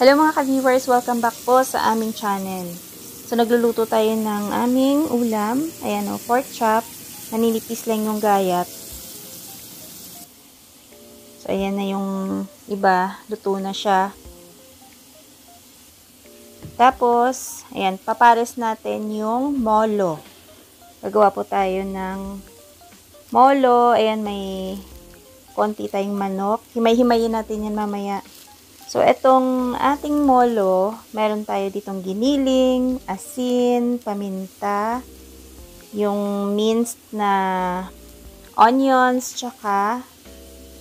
Hello mga ka-viewers, welcome back po sa aming channel. So nagluluto tayo ng aming ulam. Ayan o, pork chop. Naninipis lang yung gayat. So ayan na yung iba, luto na siya. Tapos, ayan, papares natin yung molo. Gagawa po tayo ng molo. Ayan, may konti tayong manok. Himay-himayin natin yan mamaya. So, itong ating molo, meron tayo ditong giniling, asin, paminta, yung minced na onions, tsaka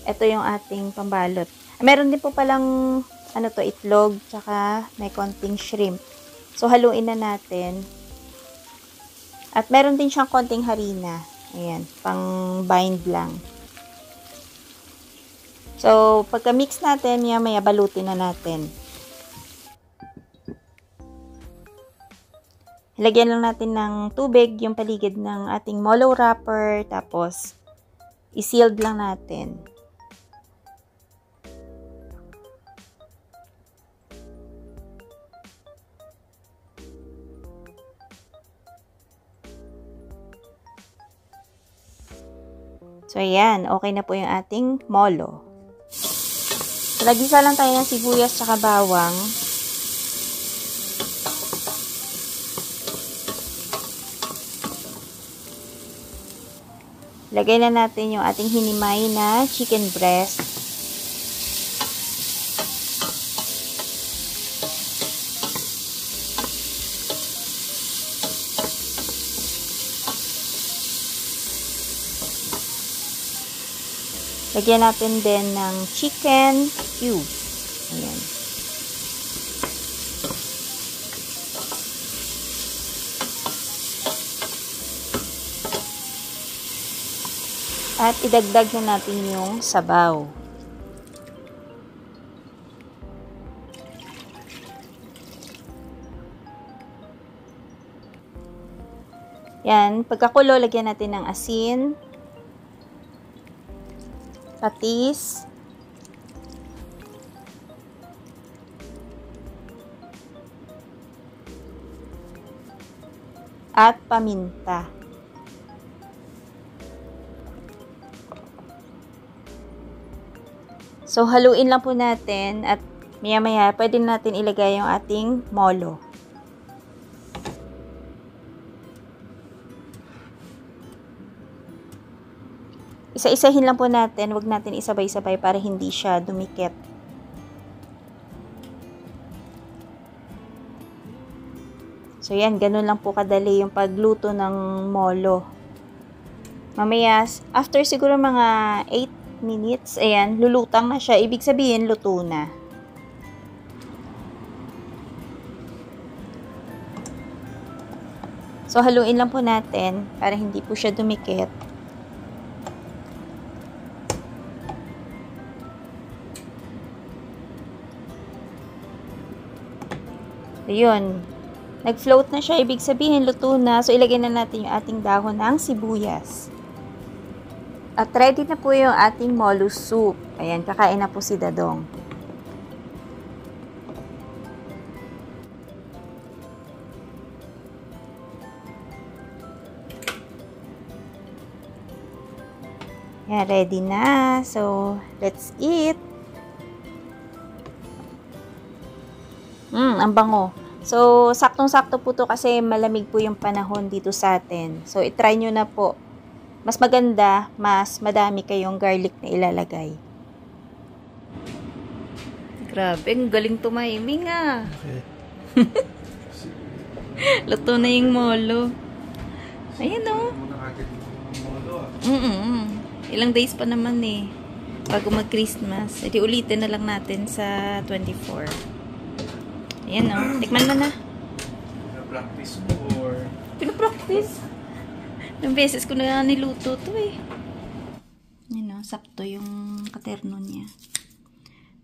ito yung ating pambalot. Meron din po palang itlog, tsaka may konting shrimp. So, haluin na natin. At meron din siyang konting harina. Ayan, pang bind lang. So, pagka-mix natin, maya balutin na natin. Ilagyan lang natin ng tubig yung paligid ng ating molo wrapper. Tapos, i-sealed lang natin. So, ayan. Okay na po yung ating molo. Nagisa lang tayo ng sibuyas tsaka bawang. Lagay na natin yung ating hinimay na chicken breast. Lagyan natin din ng chicken cubes. Ayan. At idagdag na natin yung sabaw. Yan. Pagkakulo, lagyan natin ng asin, patis, at paminta. So, haluin lang po natin at maya-maya pwede natin ilagay yung ating molo. Isa-isahin lang po natin, wag natin isabay-sabay para hindi siya dumikit. So yan, ganun lang po kadali yung pagluto ng molo. Mamaya, after siguro mga 8 minutes, ayan, lulutang na siya. Ibig sabihin, luto na. So haluin lang po natin para hindi po siya dumikit. Ayun. Nag-float na siya. Ibig sabihin, luto na. So, ilagay na natin yung ating dahon ng sibuyas. At ready na po yung ating molo soup. Ayan, kakain na po si Dadong. Ayan, ready na. So, let's eat. Ang bango. So, saktong-sakto po to kasi malamig po yung panahon dito sa atin. So, itry nyo na po. Mas maganda, mas madami kayong garlic na ilalagay. Grabe, ang galing tumiming ah. Okay. Luto na yung molo. Ayan o. Ilang days pa naman eh. Bago mag-Christmas. Edi ulitin na lang natin sa 24. Ayan o. Tikman mo na. Pinapractice more. Pinapractice? Ilang beses ko na niluto to eh. Ayan o. Sakto yung katerno niya.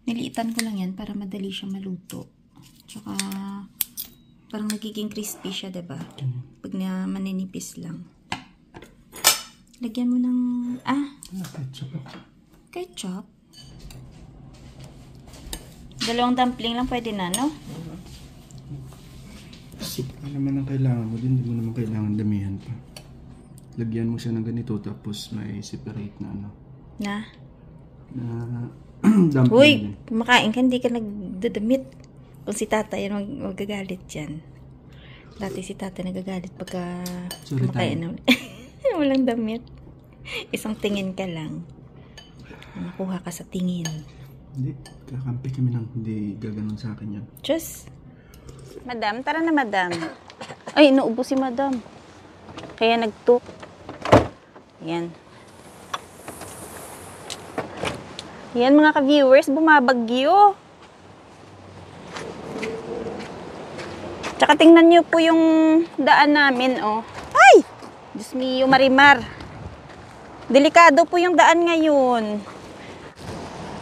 Niliitan ko lang yan para madali siya maluto. Tsaka parang nagiging crispy siya, diba? Pag na maninipis lang. Lagyan mo ng... ketchup. Ketchup? Dalawang dumpling lang pwede na, no? So, ano naman ang kailangan mo din, hindi mo naman kailangan damihan pa. Lagyan mo siya ng ganito, tapos may separate na ano. Na? Na dumpling Uy, din. kumakain ka, hindi ka nagdadamit. Kung si tata yan, magagalit yan. Dati si tata nagagalit pagka Sorry, kumakain na. Walang damit. Isang tingin ka lang. Makuha ka sa tingin. Hindi, kakampi kami ng hindi gaganon sa akin yan. Diyos. Madam, tara na madam. Ay, inuubo si madam. Kaya nagtuk. Yan. Yan mga ka-viewers, bumabagyo. Tsaka tingnan nyo po yung daan namin, oh. Ay! Diyos mio, Marimar. Delikado po yung daan ngayon.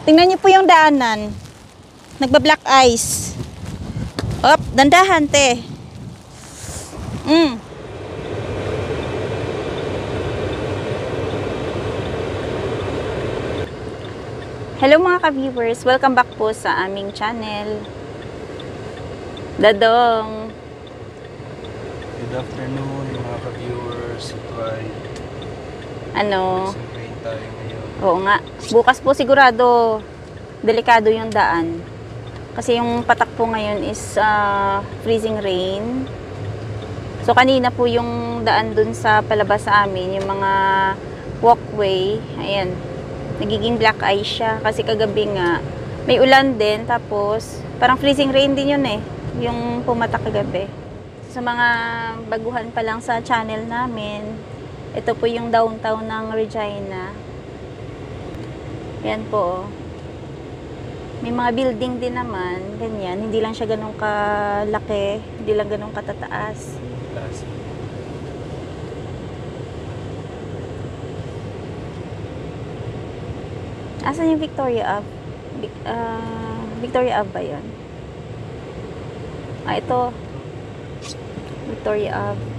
Tingnan nyo po yung daanan. Nagba-black ice. Op, dandahan, te. Hello mga ka-viewers, welcome back po sa aming channel. Dadong. Good afternoon mga ka-viewers. Ito ay Ano? rain tayo ngayon. Oo nga. Bukas po sigurado delikado yung daan. Kasi yung patak po ngayon is freezing rain. So kanina po yung daan dun sa palabas sa amin, yung mga walkway, ayan, nagiging black ice siya. Kasi kagabi nga, may ulan din, tapos parang freezing rain din yun eh, yung pumatak kagabi. Sa mga baguhan pa lang sa channel namin, ito po yung downtown ng Regina. Yan po. May mga building din naman, ganyan. Hindi lang siya ganun kalaki, hindi lang ganun katataas. Asan yung Victoria Ave? Victoria Ave ba yun? Ito. Victoria Ave.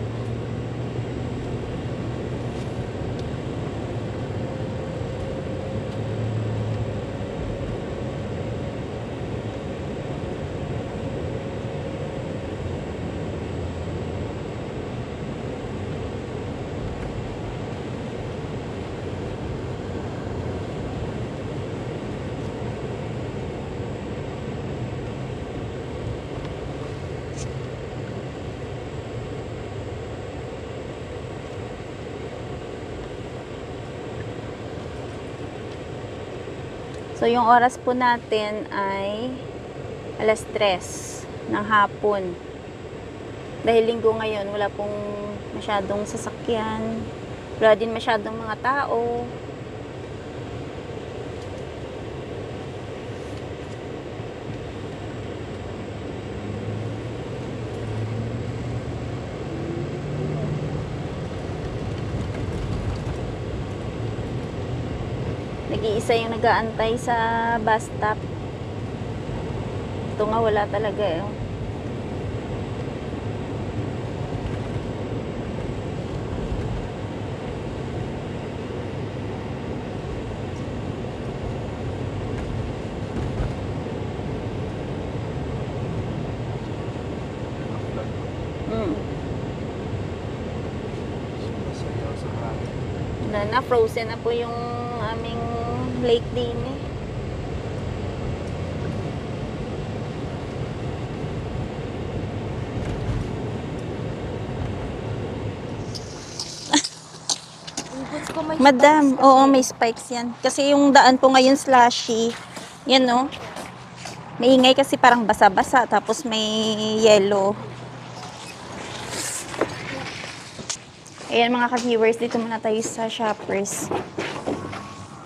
So, yung oras po natin ay 3:00 ng hapon. Dahil linggo ngayon, wala pong masyadong sasakyan. Wala din masyadong mga tao. Nag-iisa yung nag-aantay sa bus stop. Ito nga wala talaga eh. Wala na, frozen na po yung aming lake din eh. Madam, oo, may spikes yan. Kasi yung daan po ngayon slushy. Yan no. Maingay kasi parang basa-basa. Tapos may yellow. Ayan mga ka-viewers, dito muna tayo sa Shoppers.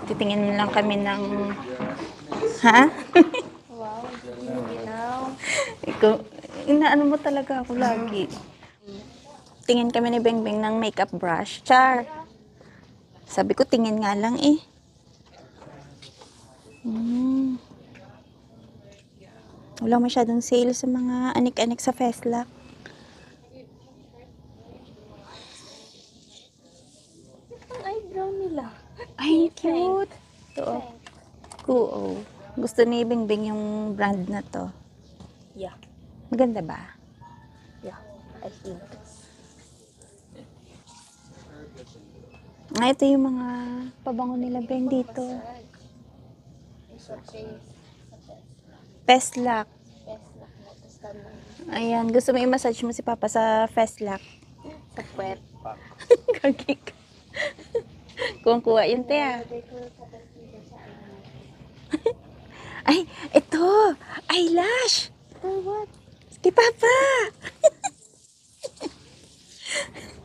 Titingin lang kami ng... Ha? Wow, hindi now. Ikaw, inaano mo talaga ako lagi. Tingin kami ni Bengbeng ng makeup brush. Char! Sabi ko, tingin nga lang eh. Wala masyadong sale sa mga anik-anik sa Festlock. Ang eyebrow nila. Ay, cute. Ito. Cool. Gusto ni Bingbing yung brand na to. Yeah. Maganda ba? Yeah. I think. Ah, ito yung mga pabango nila Ben dito. Peslak. Ayan, gusto mo i-massage mo si Papa sa Feslac. Sa puwet. Kagik. Kung kuha yun, te ah. Ay, ito! Eyelash! For what? Kay Papa!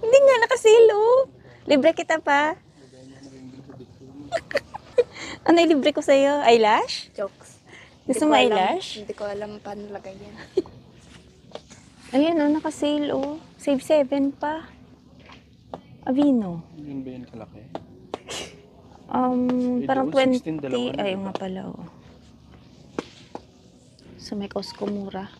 Hindi nga, nakasilo. Libre kita pa. Ano libre ko sa'yo? Eyelash? Jokes. Gusto mo eyelash? Hindi ko alam paano lagay yan. Ayan, nakasale, oh. Save 7 pa. Avino. Yun ba yun kalaki? Parang Ito, 20. 16, dalawa na, Ay, diba? nga pala, oh. So, may Costco mura.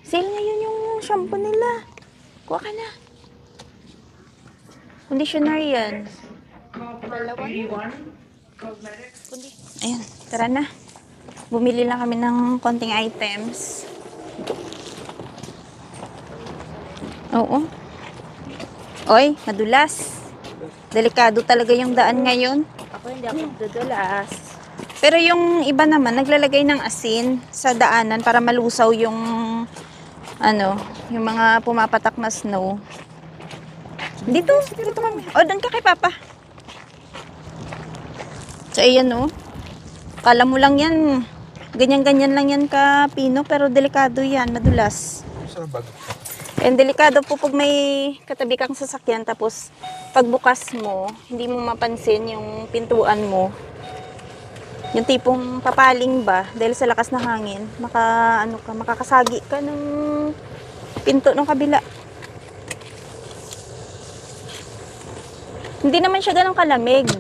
Sale ngayon yung shampoo nila. Kuha ka na. Conditioner yan. Ayan, tara na. Bumili lang kami ng konting items. Oo. Oy, madulas. Delikado talaga yung daan ngayon. Ako hindi ako dudulas. Pero yung iba naman, naglalagay ng asin sa daanan para malusaw yung yung mga pumapatak na snow. Dito kami. O, doon ka kay Papa. So, ayan o. Kala mo lang yan. Ganyan-ganyan lang yan ka pino, pero delikado yan, madulas. Sa bag. And delikado po pag may katabi kang sasakyan, tapos pagbukas mo, hindi mo mapansin yung pintuan mo. Yung tipong papaling ba, dahil sa lakas ng hangin, makakasagi ka ng pinto ng kabila. Hindi naman siya ganun kalamig.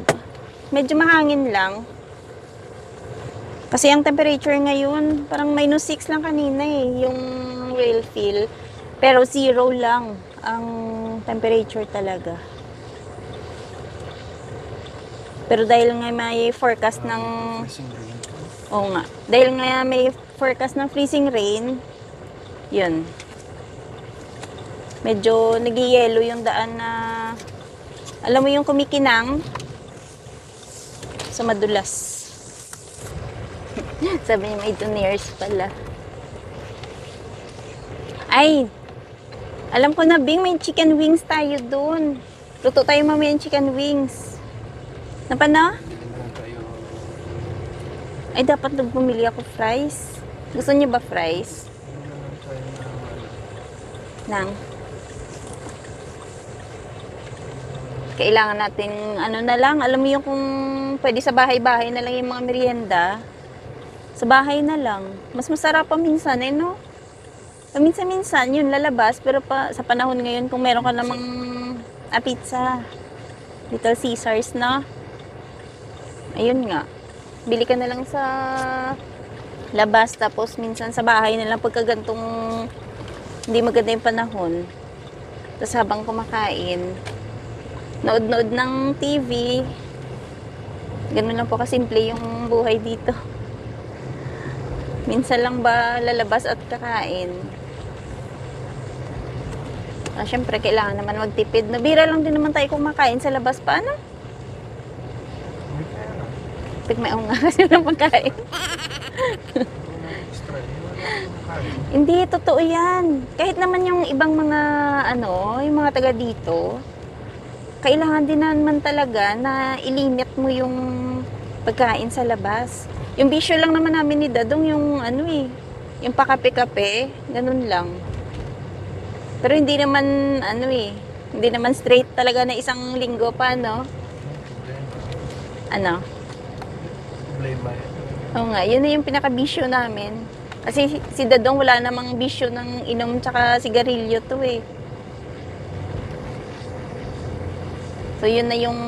Medyo mahangin lang. Kasi ang temperature ngayon, parang -6 lang kanina yung real feel. Pero 0 lang ang temperature talaga. Pero dahil nga may forecast ng Oo nga. Dahil nga may forecast ng freezing rain, yun. Medyo nag-yellow yung daan na, alam mo yung kumikinang, sa madulas. Sabi niya may 2 years pala. Ay, alam ko na, Bing, may chicken wings tayo dun. Luto tayo mamaya yung chicken wings. Napana? Ay, dapat bumili ako fries. Gusto niyo ba fries? Nang. Kailangan natin, na lang, alam mo yung kung pwede sa bahay-bahay na lang yung mga merienda. Sa bahay na lang. Mas masarap pa minsan, no? Minsan-minsan, yun, lalabas. Pero sa panahon ngayon, kung meron ka namang pizza, Little Caesars na, ayun nga. Bili ka na lang sa labas, tapos minsan sa bahay na lang pagka gantong hindi maganda yung panahon. Tapos habang kumakain, nood-nood ng TV. Ganun lang po kasimple yung buhay dito. Minsan lang ba lalabas at kakain. Syempre, kailangan naman magtipid. Nabira lang din naman tayo kumakain sa labas pa, ano? May nga kasi walang pagkain. Hindi, totoo yan. Kahit naman yung ibang mga, yung mga taga dito, kailangan din naman talaga na ilimit mo yung pagkain sa labas. Yung bisyo lang naman namin ni Dadong, yung yung pakape-kape, ganun lang. Pero hindi naman, hindi naman straight talaga na isang linggo pa, no? Oo nga, yun na yung pinaka-bisyo namin. Kasi si Dadong wala namang bisyo ng inom tsaka sigarilyo to eh. So yun na yung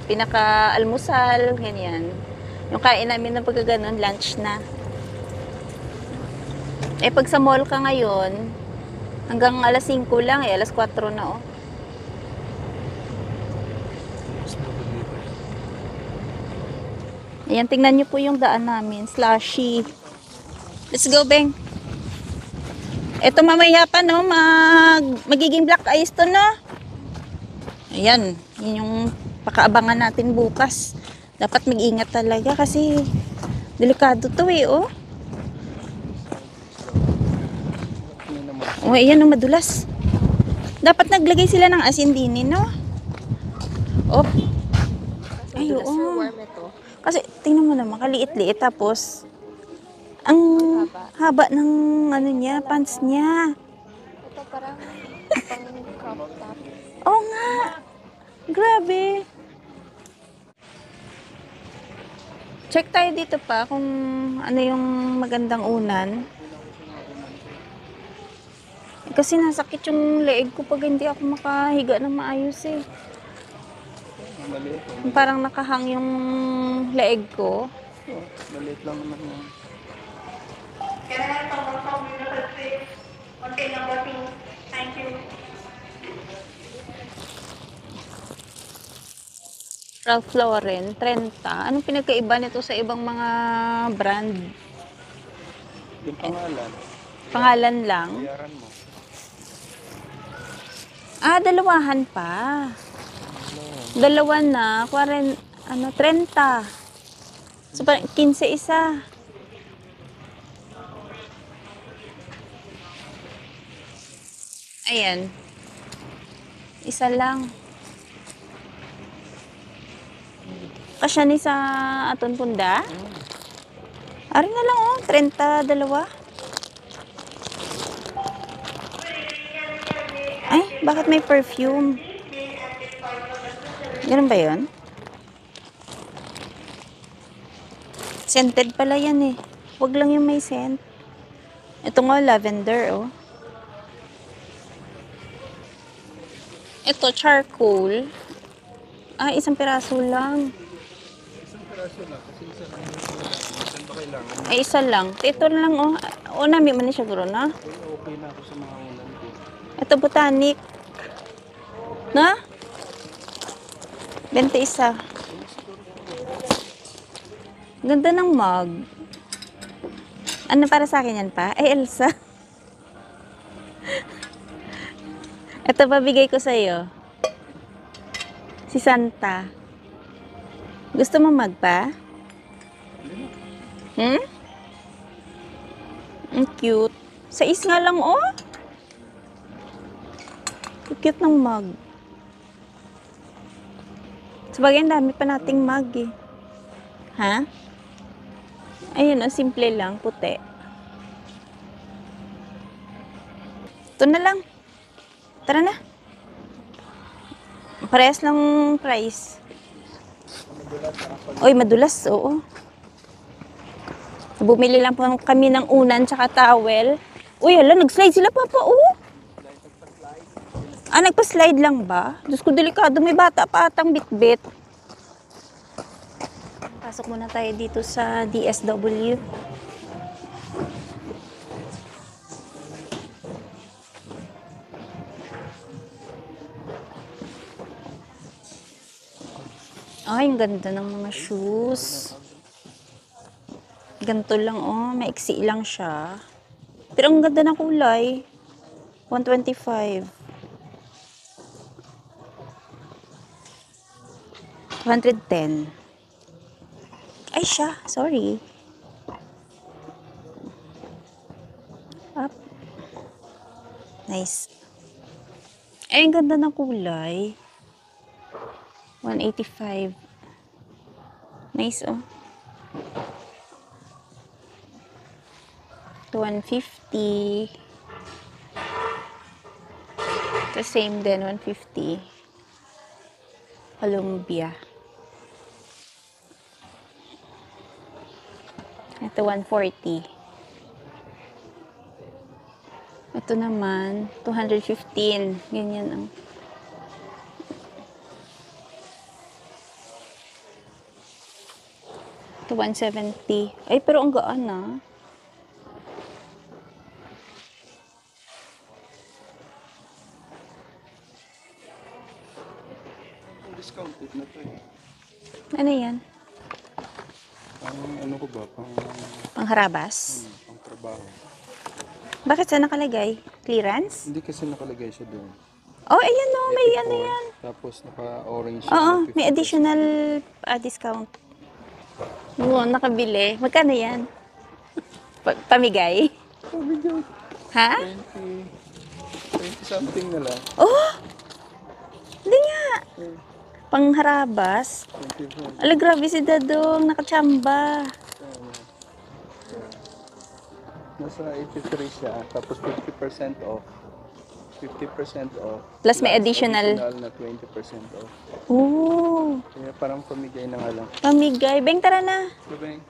pinaka-almusal, ganyan. Yung kain namin ng pagkaganon, lunch na. Eh pag sa mall ka ngayon, hanggang alas 5 lang alas 4 na oh. Ayan, tingnan nyo po yung daan namin. Slushy. Let's go, Beng. Ito mamaya pa, no? Magiging black ice to, no? Ayan. Yun yung pakaabangan natin bukas. Dapat mag-ingat talaga kasi delikado to eh, oh. Oh, ayan, oh, madulas. Dapat naglagay sila ng asin din, no? Oh. Ay, Madulas na oo. warm ito. Kasi, tingnan mo naman, kaliit-liit. Tapos, ang haba ng, ano niya, pants niya. Ito parang pang crop top. Oo nga. Grabe. Check tayo dito pa kung ano yung magandang unan. Kasi nasakit yung leeg ko pag hindi ako makahiga ng maayos eh. Maliit. Parang nakahang yung leeg ko. Maliit lang naman yan. Ralph Lauren, 30. Anong pinagkaiba nito sa ibang mga brand? Yung pangalan, Pangalan lang. bayaran mo. Ah, dalawahan pa. Dalawa na, 40, 30. So, parang 15 isa. Ayan. Isa lang. Kasya ni sa aton punda. Ari na lang oh, 30 dalawa. Ay, bakit may perfume? Ganun ba yun? Scented pala yan eh. Wag lang yung may scent. Ito nga, lavender oh. Ito, charcoal. Ah, isang piraso lang. Isang peraso lang, kasi isa lang yung saan ba kailangan? Ay, isa lang. Ito lang oh. O, nami man siya guro na. Okay na ako sa mga ulan ko. Ito, botanic. Na? 21. Ganda ng mug. Ano para sa akin yan pa? Ay, Elsa. Ito, babigay ko sa'yo. Si Santa. Gusto mo mug pa? Hmm? Ang cute. Sais nga lang, oh. Ang cute ng mug. Sabagay, ang dami pa nating mug, eh. Ha? Ayun, oh, simple lang, puti. Ito na lang. Tara na. Parehas lang price. Oy, madulas, oo. Bumili lang po kami ng unan tsaka towel. Uy, hala, nag-slide sila, Papa, oh. Ah, nagpa-slide lang ba? Diyos ko, delikado. May bata pa atang bitbit. Pasok muna tayo dito sa DSW. Ay, ang ganda ng mga shoes. Ganito lang, oh. Maiksi lang siya. Pero ang ganda ng kulay. 125. 210. Ay, siya. Sorry. Up. Nice. Ay, ang ganda ng kulay. 185. Nice, oh. 150. The same din, 150. Columbia. Ito, 140. Ito naman, 215. Ganyan ang. Ito, 170. Ay, pero ang gaan na. Discounted na to eh. Ano yan? Pang ano ko ba? Pangharabas? Pang trabaho. Bakit saan nakalagay? Clearance? Hindi kasi nakalagay siya doon. Oh, ayan o, may ano 84, yan. tapos naka-orange siya Oo, na may 50%. additional discount. Oo, nakabili. Magkano yan? Pamigay? Pamigay. Ha? 20 something na lang. Oh! Hindi nga. Pangharabas. 25. Ala, grabe si Dadong. Nakachamba. Nasa 83 siya, tapos 50% off. 50% off. Plus may additional. Na 20% off. Oh, Kaya parang pamigay na nga lang. pamigay. Beng, tara na. Sabay,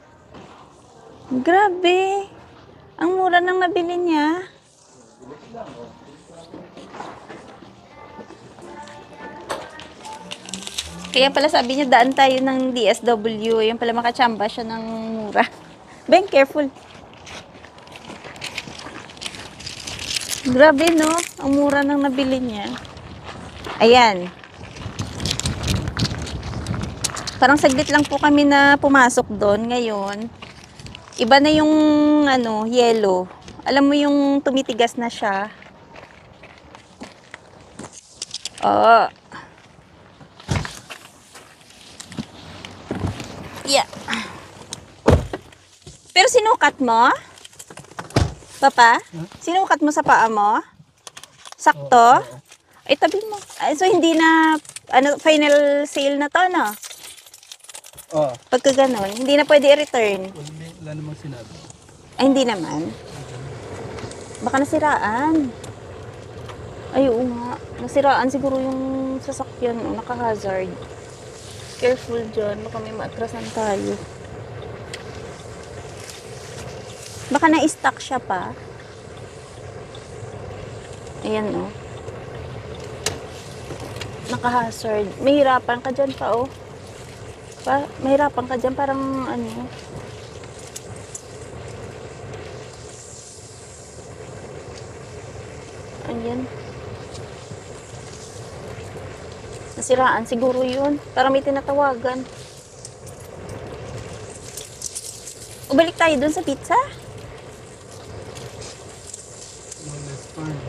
Grabe. Ang mura nang nabili niya. Kaya pala sabi niya, daan tayo ng DSW. Yan pala makachamba siya ng mura. Beng, careful. Grabe, no? Ang mura nang nabili niya. Ayan. Parang saglit lang po kami na pumasok doon ngayon. Iba na yung ano, yellow. Alam mo yung tumitigas na siya. Oh. Yeah. Pero sinukat mo? Papa? Sinukat mo sa paa mo? Sakto? Ay, tabi mo. Ay, so, hindi na, ano, final sale na to, no? oh, Pagka ganun, hindi na pwede i-return. wala namang sinabi. Ay, hindi naman. Baka nasiraan. Ay, oo nga. Nasiraan siguro yung sasakyan, no? Naka-hazard. Careful dyan. Baka may maatrasan tayo. Baka na-stock siya pa. Ayan, no? Naka-hazard. Mahirapan ka dyan pa, oh. Mahirapan ka dyan. Parang, ano, ayan. Nasiraan siguro yun. Para may tinatawagan. O, balik tayo dun sa pizza?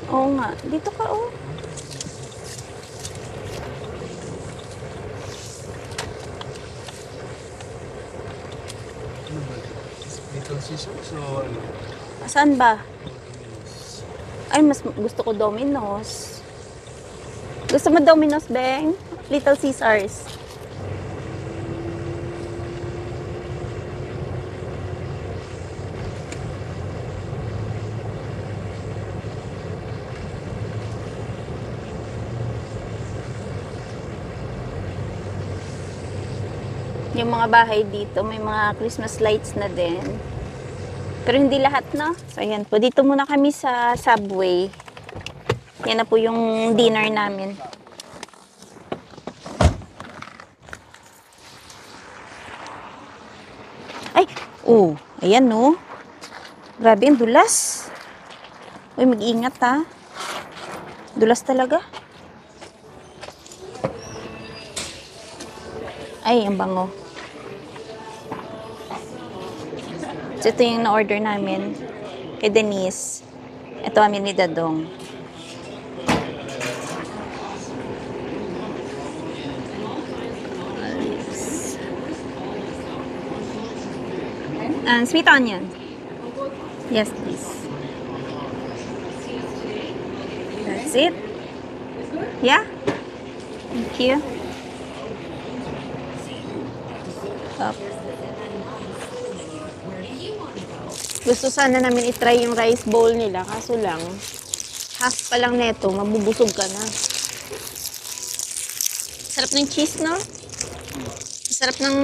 Oo nga. Dito ka, oh. Little Caesar, so ano? Saan ba? Ay, mas gusto ko Domino's. Gusto mo Domino's, Beng? Little Caesars. Yung mga bahay dito, may mga Christmas lights na din. Pero hindi lahat, no? So, ayan po. Dito muna kami sa Subway. Yan na po yung dinner namin. Ay! Oh, ayan, no? Grabe, ang dulas. Uy, mag-ingat, ha? Dulas talaga. Ay, ang bango. So, ito yung na-order namin kay Denise. Ito amin ni Dadong. And sweet onion. Yes, please. That's it. Yeah? Thank you. Up. Gusto sana namin itry yung rice bowl nila, kaso lang, half pa lang neto, mabubusog ka na. Sarap ng cheese, no? Sarap ng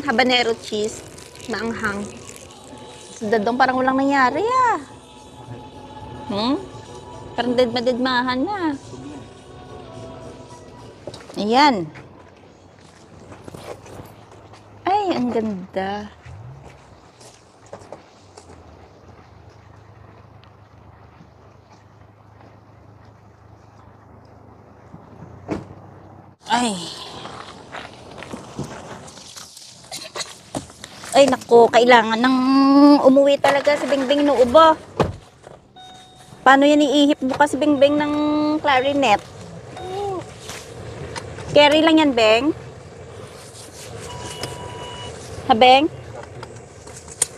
habanero cheese, maanghang. Sa Dadong parang walang nangyari, ah. Parang dead-madedmahan na. Ayan. Ay, ang ganda. Ay. Ay, naku, kailangan ng umuwi talaga si Bingbing no ubo. Paano yan iihip bukas si Bingbing ng clarinet? Carry lang yan, Beng. Ha, Beng?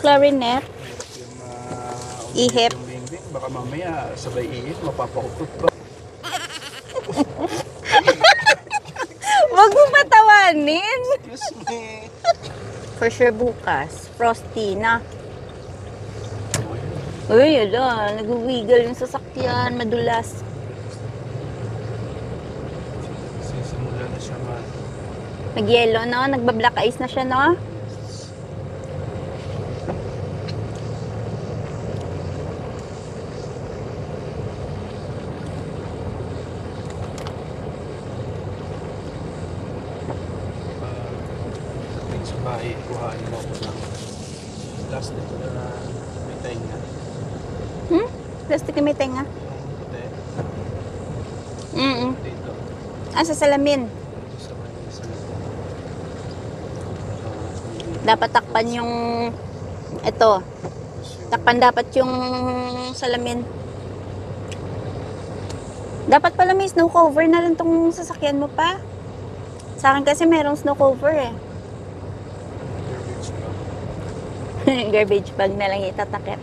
Clarinet. Ihip. Yung Bingbing, baka mamaya sabay ihip, mapapautot pa. Wag mo patawanin. Excuse me. For sure bukas. Frosty na. Uy, yun. Nag-wiggle yung sasakyan. Madulas. Sisimula na siya man. Nag-yellow, no? Nagba-black ice na siya, no? Sa bahay, kuhain mo ako ng plastic na may tainga. Plastic na may tenga. Yung puti, dito. Sa salamin. Dito sa may salita. Dapat takpan yung... Ito. Takpan dapat yung salamin. Dapat pala may snow cover na lang tong sasakyan mo pa. Sa akin kasi merong snow cover eh. Garbage bag na lang itatakip.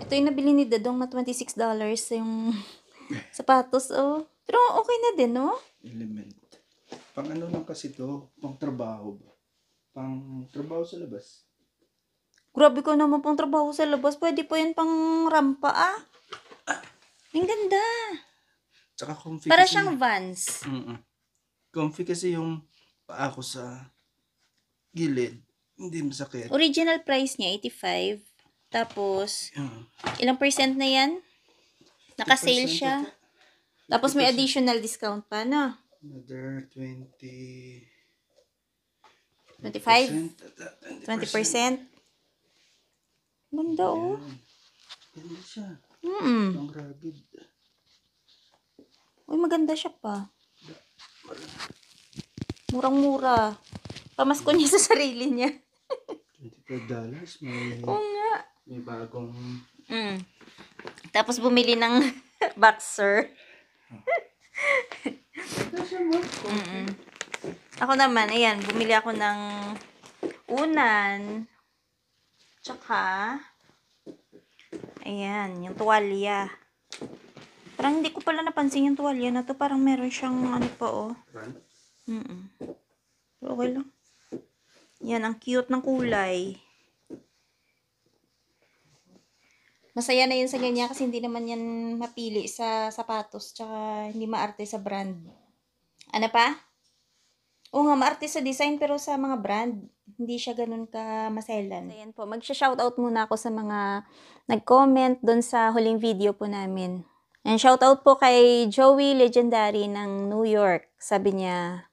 Ito yung nabili ni Dadong na $26 yung sapatos, oh. Pero okay na din, no? Element. Pang ano lang kasi to, pang trabaho ba? Pang trabaho sa labas. Grabe ko naman pang trabaho sa labas. Pwede po yan pang rampa, ah. Ang ganda. Tsaka comfy Para kasi. siyang Vans. Comfy kasi yung paa ko sa gilid. Hindi masakit. Original price niya, 85. Tapos, ilang percent na yan? Naka-sale 50% siya. ata. Tapos may 50%. additional discount pa, no? Another 25? 20%. 20%? Ganda, oh. Ganda siya. Mm. Pang rugged. Uy, maganda siya pa. Murang-mura. Pamasko niya sa sarili niya. $25. May, Oo nga. may bagong... Tapos bumili ng boxer. Ako naman, ayan, bumili ako ng unan. Tsaka, ayan, yung tuwalya. Parang hindi ko pala napansin yung tuwalya na to. Parang meron siyang ano pa, oh. Run? Pero okay lang. Yan, ang cute ng kulay. Masaya na yun sa ganyan kasi hindi naman yan mapili sa sapatos. Tsaka hindi maarte sa brand. Ano pa? Oo nga, maarte sa design pero sa mga brand, hindi siya ganun ka maselan. So, ayan po, magsha-shoutout muna ako sa mga nag-comment doon sa huling video po namin. And shoutout po kay Joey Legendary ng New York. Sabi niya,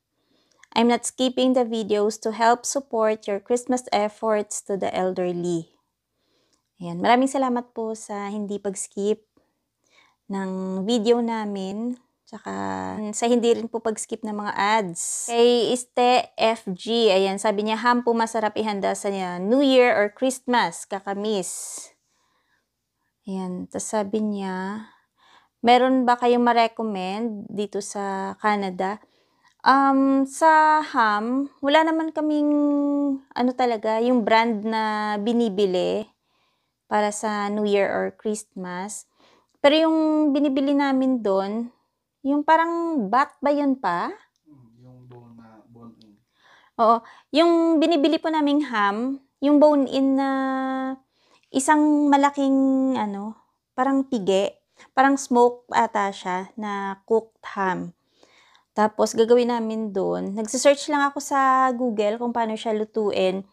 I'm not skipping the videos to help support your Christmas efforts to the elderly. Ayan, maraming salamat po sa hindi pag-skip ng video namin. Tsaka sa hindi rin po pag-skip ng mga ads. Kay Este FG, ayan, sabi niya, ham po masarap ihanda sa niya New Year or Christmas, kakamis. Ayan, tapos sabi niya, meron ba kayong ma-recommend dito sa Canada? Sa ham, wala naman kaming, ano talaga, yung brand na binibili para sa New Year or Christmas. Pero yung binibili namin doon, yung parang bat ba yun pa? Yung bone-in. Oo. Yung binibili po naming ham, yung bone-in na isang malaking, ano, parang pige. Parang smoke ata siya na cooked ham. Tapos, gagawin namin doon. Nagsisearch lang ako sa Google kung paano siya lutuin.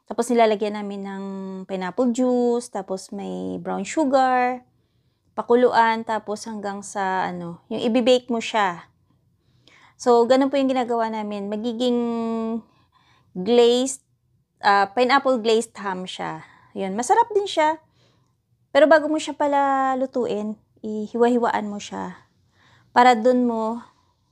Tapos, nilalagyan namin ng pineapple juice. Tapos, may brown sugar. Pakuluan. Tapos, hanggang sa, ano, yung ibibake mo siya. So, ganun po yung ginagawa namin. Magiging glazed, pineapple glazed ham siya. Yun, masarap din siya. Pero bago mo siya pala lutuin, ihiwa-hiwaan mo siya. Para dun mo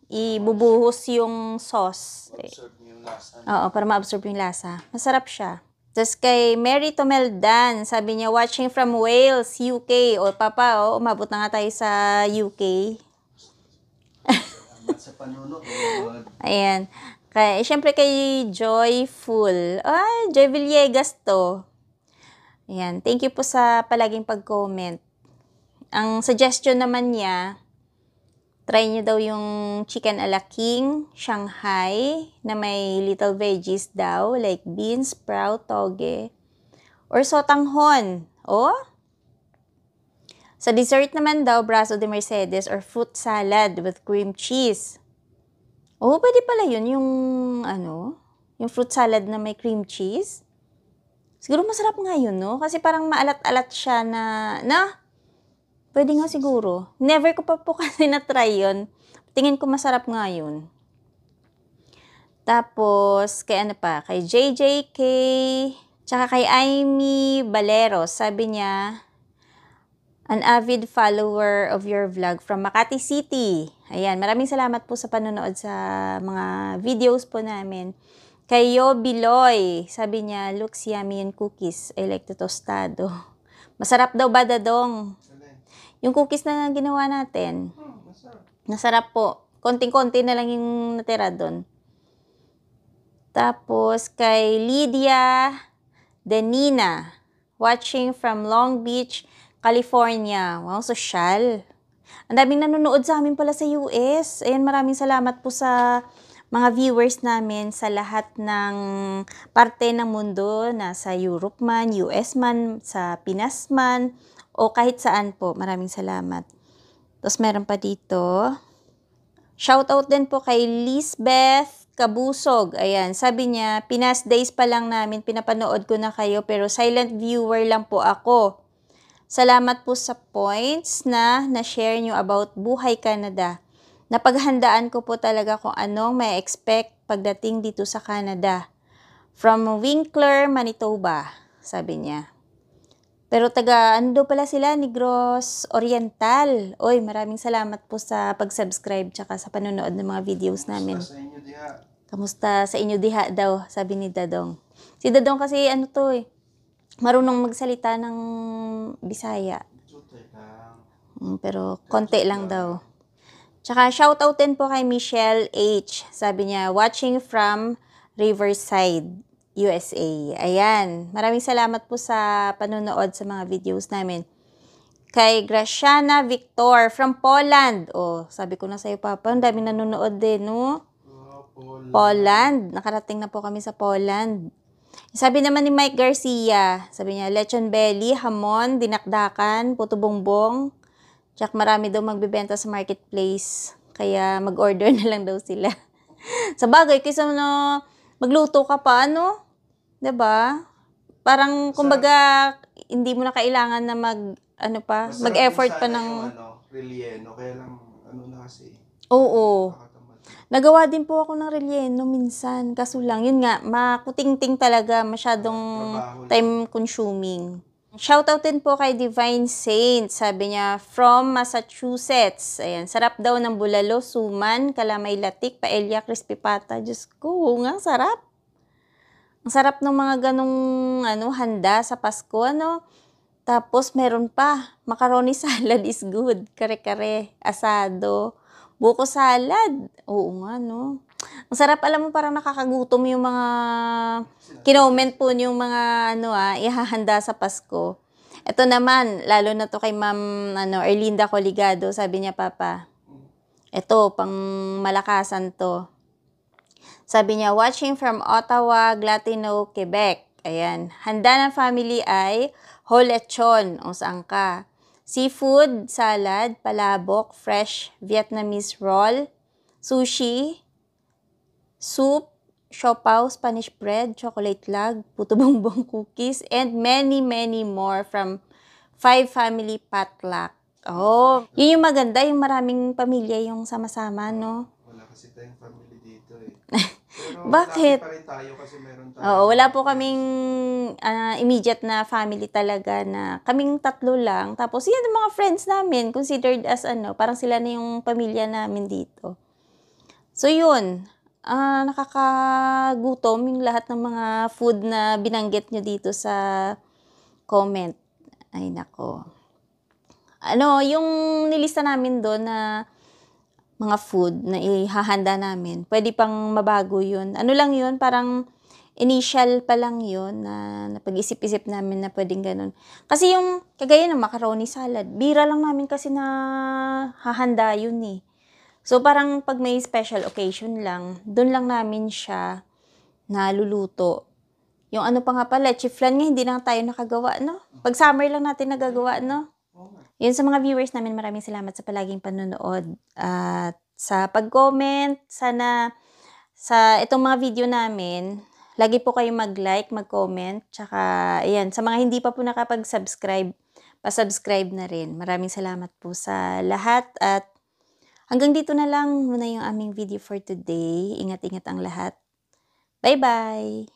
ibubuhos yung sauce. Observe niyo yung lasa. Oo, para ma-absorb yung lasa. Masarap siya. Tapos kay Mary Tomeldan, sabi niya, watching from Wales, UK. O, Papa, umabot na nga tayo sa UK. Salamat sa panunod. Ayan. Siyempre kay Joyful. Joy Villegas to. Ayan. Thank you po sa palaging pag-comment. Ang suggestion naman niya, try niyo daw yung chicken a la king, Shanghai, na may little veggies daw, like beans, sprout, toge, or sotanghon. Sa dessert naman daw, brazo de Mercedes or fruit salad with cream cheese. Pwede pala yun, yung fruit salad na may cream cheese. Siguro masarap nga yun, no? Kasi parang maalat-alat siya pwede nga siguro. Never ko pa po kasi na-try yun. Tingin ko masarap nga yun. Tapos, kay kay JJK, tsaka kay Amy Baleros. Sabi niya, an avid follower of your vlog from Makati City. Ayan, maraming salamat po sa panonood sa mga videos po namin. Kay Yo Biloy, sabi niya, looks yummy yung cookies. I like the tostado. Masarap daw ba, Dadong? Yung cookies na ginawa natin. Masarap po. Konting-konti na lang yung natira doon. Tapos, kay Lydia Denina, watching from Long Beach, California. Wow, sosyal. Ang daming nanonood sa amin pala sa US. Ayan, maraming salamat po sa mga viewers namin sa lahat ng parte ng mundo, nasa Europe man, US man, sa Pinas man, o kahit saan po. Maraming salamat. Tapos meron pa dito. Shoutout din po kay Lisbeth Kabusog. Ayan, sabi niya, Pinas Days pa lang namin, pinapanood ko na kayo, pero silent viewer lang po ako. Salamat po sa points na na-share nyo about Buhay Canada. Napaghandaan ko po talaga kung anong may expect pagdating dito sa Canada. From Winkler, Manitoba, sabi niya. Pero ano pala sila, Negros Oriental. Maraming salamat po sa pag-subscribe tsaka sa panonood ng mga videos namin. Kamusta sa inyo diha? Kamusta sa inyo diha daw, sabi ni Dadong. Si Dadong kasi marunong magsalita ng Bisaya. Pero konti lang daw. Tsaka shoutout din po kay Michelle H. Sabi niya, watching from Riverside, USA. Ayan. Maraming salamat po sa panonood sa mga videos namin. Kay Graciana Victor from Poland. Sabi ko na sa'yo, Papa, ang daming nanonood din, no? Poland. Nakarating na po kami sa Poland. Sabi naman ni Mike Garcia, sabi niya, lechon belly, hamon, dinakdakan, puto bongbong. Tsak marami daw magbebenta sa marketplace. Kaya mag-order na lang daw sila. Sa bagay, kaysa magluto ka pa, diba? Parang, kumbaga, hindi mo na kailangan na mag-effort pa ng... Relleno, kaya lang, na kasi. Oo. Nagawa din po ako ng relleno minsan. Kaso lang, yun nga, makutingting talaga, masyadong time-consuming. Shoutout din po kay Divine Saint. Sabi niya, from Massachusetts. Ayan, sarap daw ng bulalo, suman, kalamay latik, paella, crispy pata. Diyos ko, nga, sarap. Ang sarap ng mga ganong handa sa Pasko, Tapos meron pa, macaroni salad is good. Kare-kare, asado, buko salad. Oo nga, Ang sarap, alam mo, parang nakakagutom yung mga kinoment po yung mga ihahanda sa Pasko. Ito naman, lalo na to kay Ma'am Erlinda Coligado, sabi niya, Papa. Ito, pang malakasan to. Sabi niya, watching from Ottawa, Gatineau, Quebec. Ayan. Handa ng family ay whole lechon. Saan ka? Seafood, salad, palabok, fresh Vietnamese roll, sushi, soup, siopaw, Spanish bread, chocolate log, puto bongbong cookies, and many, many more from 5 family potluck. Yun yung maganda, yung maraming pamilya yung sama-sama, Wala kasi tayong family dito eh. Pero bakit? pa rin tayo kasi meron tayo. Oo, wala po kaming immediate na family talaga na kaming 3 lang. Tapos yan yung mga friends namin, considered as parang sila na yung pamilya namin dito. So, yun. Nakakagutom yung lahat ng mga food na binanggit nyo dito sa comment. Ay, nako. Yung nilista namin doon na mga food na ihahanda namin, pwede pang mabago yun. Ano lang yun, parang initial pa lang yun na napag-isip-isip namin na pwedeng ganun. Kasi yung kagaya ng macaroni salad, bira lang namin kasi na hahanda yun eh. So parang pag may special occasion lang, doon lang namin siya naluluto. Yung ano pa nga pala, chiflan nga, hindi na tayo nakagawa, no? Pag summer lang natin nagagawa, no? Yun sa mga viewers namin, maraming salamat sa palaging panonood at sa pag-comment. Sana sa itong mga video namin, lagi po kayo mag-like, mag-comment. Tsaka, ayan, sa mga hindi pa po nakapag-subscribe, pa-subscribe na rin. Maraming salamat po sa lahat at hanggang dito na lang muna yung aming video for today. Ingat-ingat ang lahat. Bye-bye!